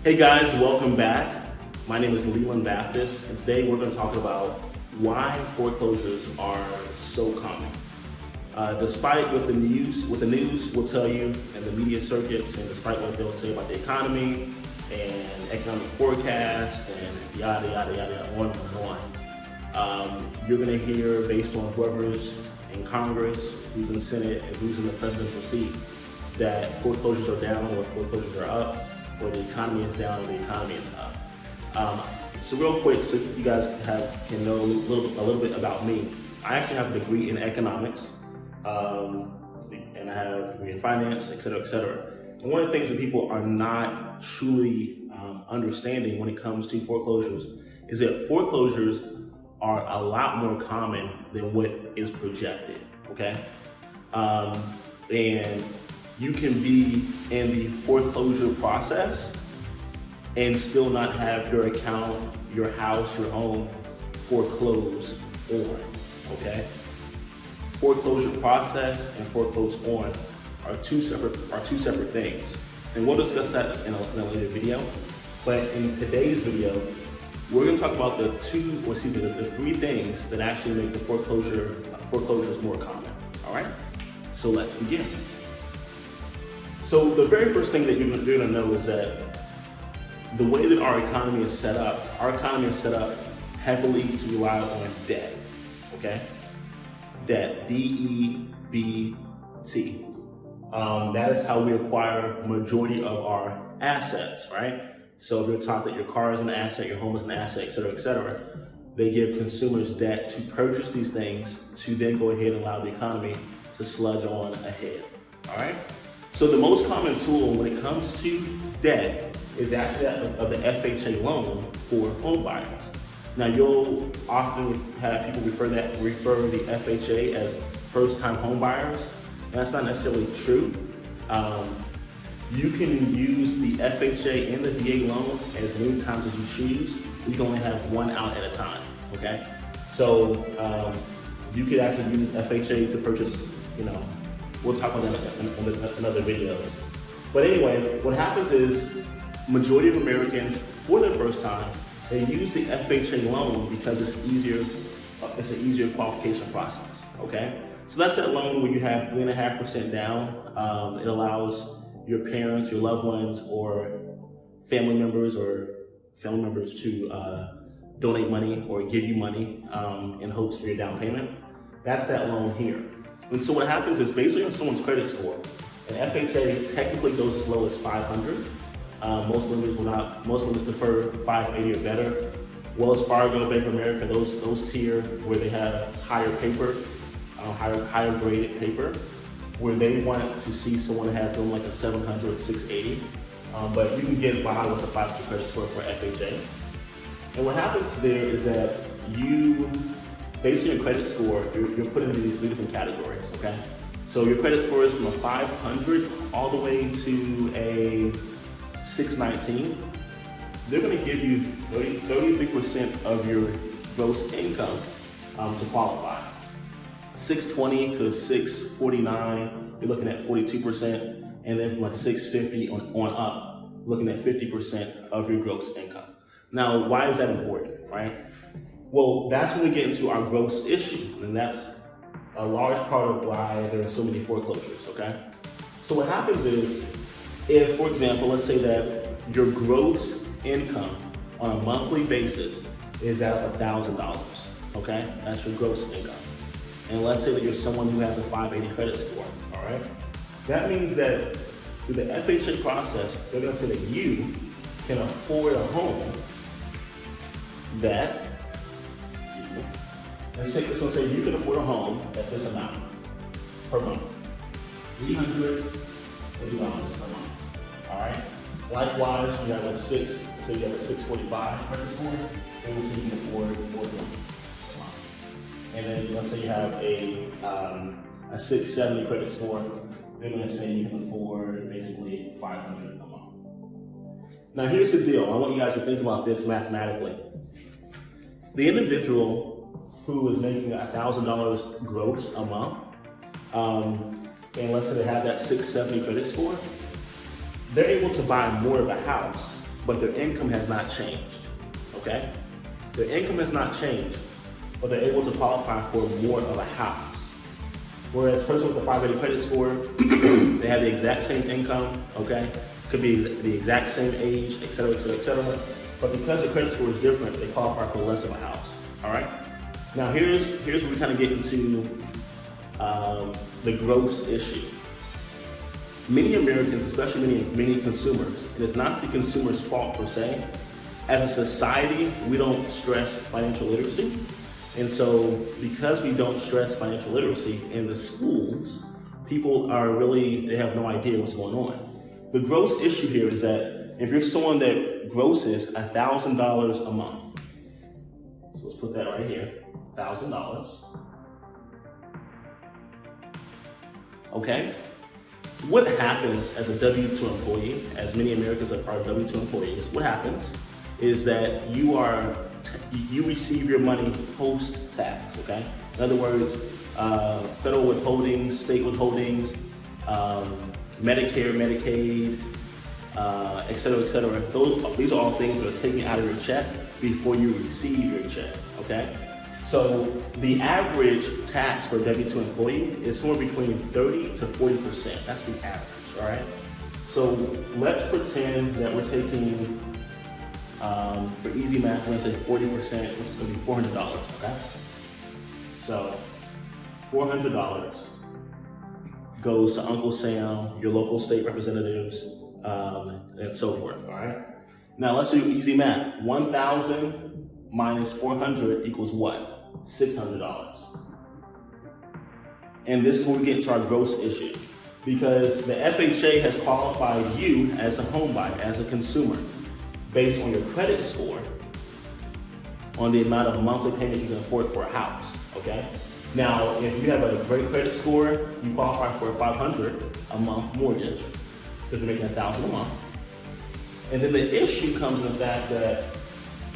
Hey guys, welcome back. My name is Leland Baptist, and today we're going to talk about why foreclosures are so common. Despite what the news will tell you and the media circuits, and despite what they'll say about the economy and economic forecast and yada yada yada on and on, you're going to hear based on whoever's in Congress, who's in the Senate, and who's in the presidential seat, that foreclosures are down or foreclosures are up, or the economy is down or the economy is up. So real quick, so you guys can know a little bit about me. I actually have a degree in economics, and I have a degree in finance, et cetera, et cetera. And one of the things that people are not truly understanding when it comes to foreclosures is that foreclosures are a lot more common than what is projected, okay? And you can be in the foreclosure process and still not have your account, your house, your home foreclosed on, okay? Foreclosure process and foreclosed on are two separate things. And we'll discuss that in a later video. But in today's video, we're gonna talk about the three things that actually make the foreclosures more common, all right? So let's begin. So the very first thing that you're gonna know is that the way that our economy is set up heavily to rely on debt, okay? Debt, D-E-B-T. That is how we acquire majority of our assets, right? So if you're taught that your car is an asset, your home is an asset, et cetera, they give consumers debt to purchase these things to then go ahead and allow the economy to sludge on ahead, all right? So the most common tool when it comes to debt is actually that of the FHA loan for home buyers. Now you'll often have people refer the FHA as first-time home buyers. That's not necessarily true. You can use the FHA and the VA loan as many times as you choose. You can only have one out at a time, okay? So you could actually use FHA to purchase, we'll talk about that in another video. But anyway, what happens is majority of Americans, for their first time, they use the FHA loan because it's an easier qualification process, okay? So that's that loan where you have 3.5% down. It allows your parents, your loved ones, or family members to donate money or give you money in hopes for your down payment. That's that loan here. And so what happens is basically on someone's credit score, an FHA technically goes as low as 500. Most lenders prefer 580 or better. Wells Fargo, Bank of America, those tier where they have higher paper, higher graded paper, where they want to see someone that has like a 700, 680. But you can get by with a 500 credit score for FHA. And what happens there is that you, based on your credit score, you're put into these three different categories, okay? So your credit score is from a 500 all the way to a 619. They're gonna give you 33% of your gross income to qualify. 620 to 649, you're looking at 42%, and then from a 650 on up, looking at 50% of your gross income. Now, why is that important, right? Well, that's when we get into our gross issue, and that's a large part of why there are so many foreclosures, okay? So what happens is, if, for example, let's say that your gross income on a monthly basis is at $1,000, okay? That's your gross income. And let's say that you're someone who has a 580 credit score, all right? That means that through the FHA process, they're gonna say that you can afford a home that, it's gonna say you can afford a home at this amount per month, $340 per month, all right? Likewise, you have a 645 credit score, then we'll say you can afford $4 per month. And then let's say you have a 670 credit score, they're gonna say you can afford basically $500 a month. Now here's the deal, I want you guys to think about this mathematically. The individual who is making $1,000 gross a month, and let's say they have that 670 credit score, they're able to buy more of a house, but their income has not changed, okay? Their income has not changed, but they're able to qualify for more of a house. Whereas a person with a 580 credit score, they have the exact same income, okay? Could be the exact same age, et cetera, et cetera, et cetera. But because the credit score is different, they qualify for less of a house, all right? Now here's where we kind of get into the gross issue. Many Americans, especially many consumers, and it's not the consumer's fault per se. As a society, we don't stress financial literacy. And so because we don't stress financial literacy in the schools, people they have no idea what's going on. The gross issue here is that if you're someone that grosses $1,000 a month, so let's put that right here, $1,000. Okay? What happens as a W-2 employee, as many Americans are W-2 employees, what happens is that you receive your money post-tax, okay? In other words, federal withholdings, state withholdings, Medicare, Medicaid, et cetera, et cetera. These are all things that are taken out of your check before you receive your check, okay? So the average tax for a W-2 employee is somewhere between 30 to 40%. That's the average, all right? So let's pretend that we're taking, for easy math, we're gonna say 40%, which is gonna be $400, okay? So $400 goes to Uncle Sam, your local state representatives, and so forth, all right? Now let's do easy math. 1,000 minus 400 equals what? $600. And this is where we get into our gross issue, because the FHA has qualified you as a home buyer, as a consumer, based on your credit score, on the amount of monthly payment you can afford for a house, okay? Now, if you have a great credit score, you qualify for a $500 a month mortgage, because you're making $1,000 a month. And then the issue comes in the fact that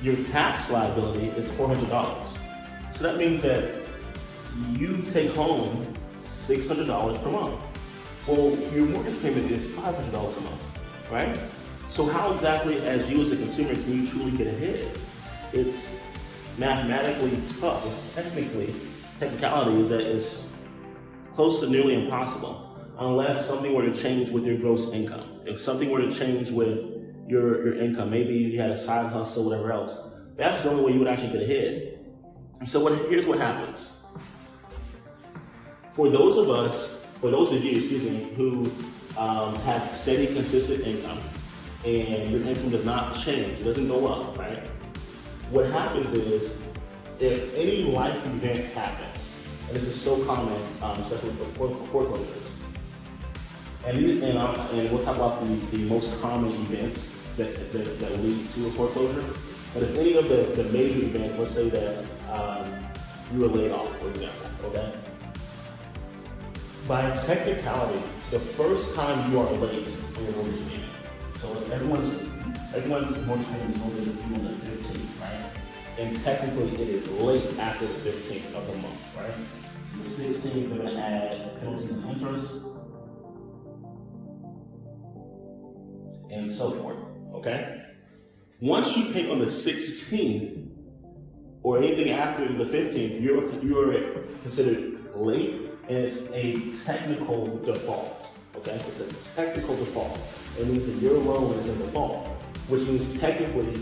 your tax liability is $400. So that means that you take home $600 per month. Well, your mortgage payment is $500 a month, right? So how exactly, as you as a consumer, can you truly get ahead? It's mathematically tough. It's technicality is that it's close to nearly impossible, unless something were to change with your gross income. If something were to change with your income, maybe you had a side hustle, whatever else, that's the only way you would actually get ahead. So here's what happens. For those of you, who have steady, consistent income, and your income does not change, it doesn't go up, right? What happens is, if any life event happens, and this is so common, especially with foreclosures, and we'll talk about the most common events that lead to a foreclosure. But if any of the major events, let's say that you were laid off, for example, okay? By technicality, the first time you are late on your mortgage payment, so everyone's mortgage payment is only due on the 15th, right? And technically it is late after the 15th of the month, right? So the 16th, they're gonna add penalties and interest, and so forth, okay? Once you pay on the 16th, or anything after the 15th, you're considered late, and it's a technical default, okay? It's a technical default. It means that your loan is in default, which means technically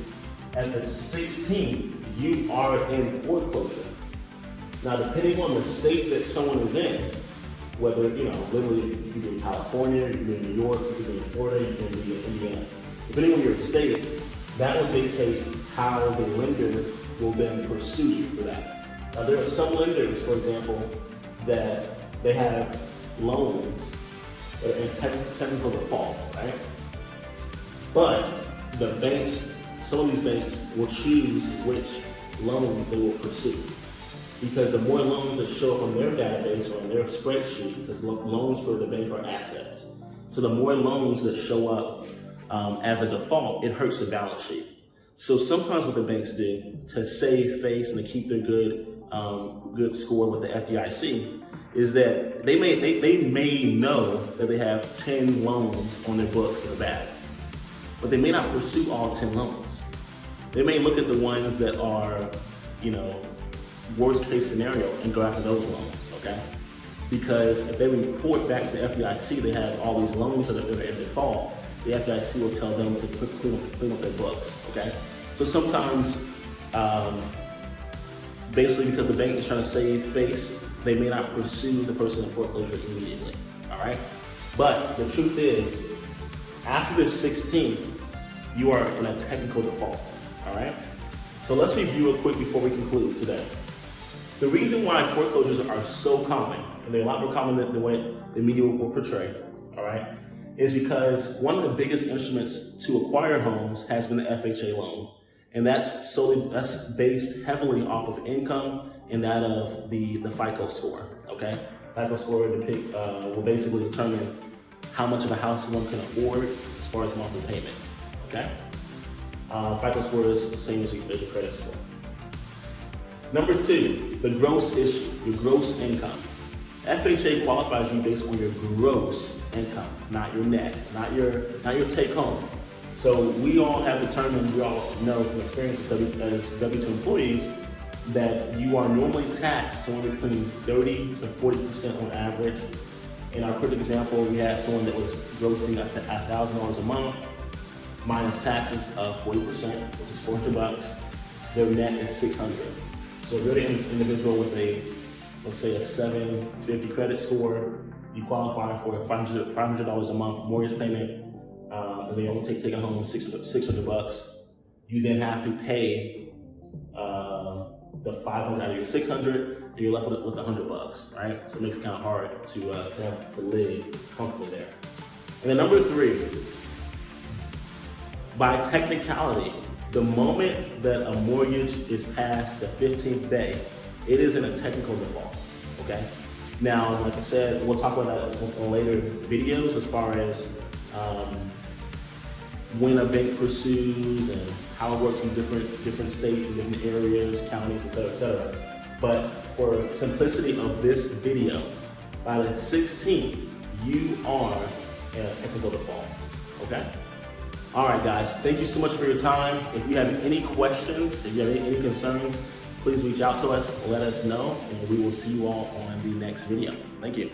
at the 16th, you are in foreclosure. Now, depending on the state that someone is in, whether, literally you could be in California, you could be in New York, you could be in Florida, you could be in Indiana. Depending on your state, that will dictate how the lender will then pursue you for that. Now, there are some lenders, for example, that they have loans that are in technical default, right? But the banks, some of these banks will choose which loans they will pursue. Because the more loans that show up on their database or on their spreadsheet, because loans for the bank are assets. So the more loans that show up as a default, it hurts the balance sheet. So sometimes what the banks do to save face and to keep their good score with the FDIC is that they may know that they have 10 loans on their books in the bag. but they may not pursue all 10 loans. They may look at the ones that are, worst case scenario and go after those loans, okay? Because if they report back to the FDIC, they have all these loans that are in default, the FDIC will tell them to clean up their books, okay? So sometimes, basically because the bank is trying to save face, they may not pursue the person in foreclosure immediately, all right? But the truth is, after the 16th, you are in a technical default, all right? So let's review it quick before we conclude today. The reason why foreclosures are so common, and they're a lot more common than the way the media will portray, all right, is because one of the biggest instruments to acquire homes has been the FHA loan. And that's based heavily off of income and that of the FICO score, okay? FICO score will basically determine how much of a house one can afford as far as monthly payments, okay? FICO score is the same as your credit score. Number two, the gross issue, your gross income. FHA qualifies you based on your gross income, not your net, not your take home. So we all have determined, we all know from experience as W-2 employees that you are normally taxed somewhere between 30 to 40% on average. In our quick example, we had someone that was grossing $1,000 a month, minus taxes of 40%, which is $400. Their net is $600. So if you're an individual with let's say a 750 credit score, you qualify for a $500 a month mortgage payment, and they only take home $600. You then have to pay the $500 out of your $600, and you're left with $100, right? So it makes it kind of hard to live comfortably there. And then number three, by technicality, the moment that a mortgage is past the 15th day, it is in a technical default, okay? Now, like I said, we'll talk about that in later videos as far as when a bank pursues and how it works in different states and different areas, counties, et cetera, et cetera. But for simplicity of this video, by the 16th, you are in a technical default, okay? All right, guys, thank you so much for your time. If you have any questions, if you have any concerns, please reach out to us, let us know, and we will see you all on the next video. Thank you.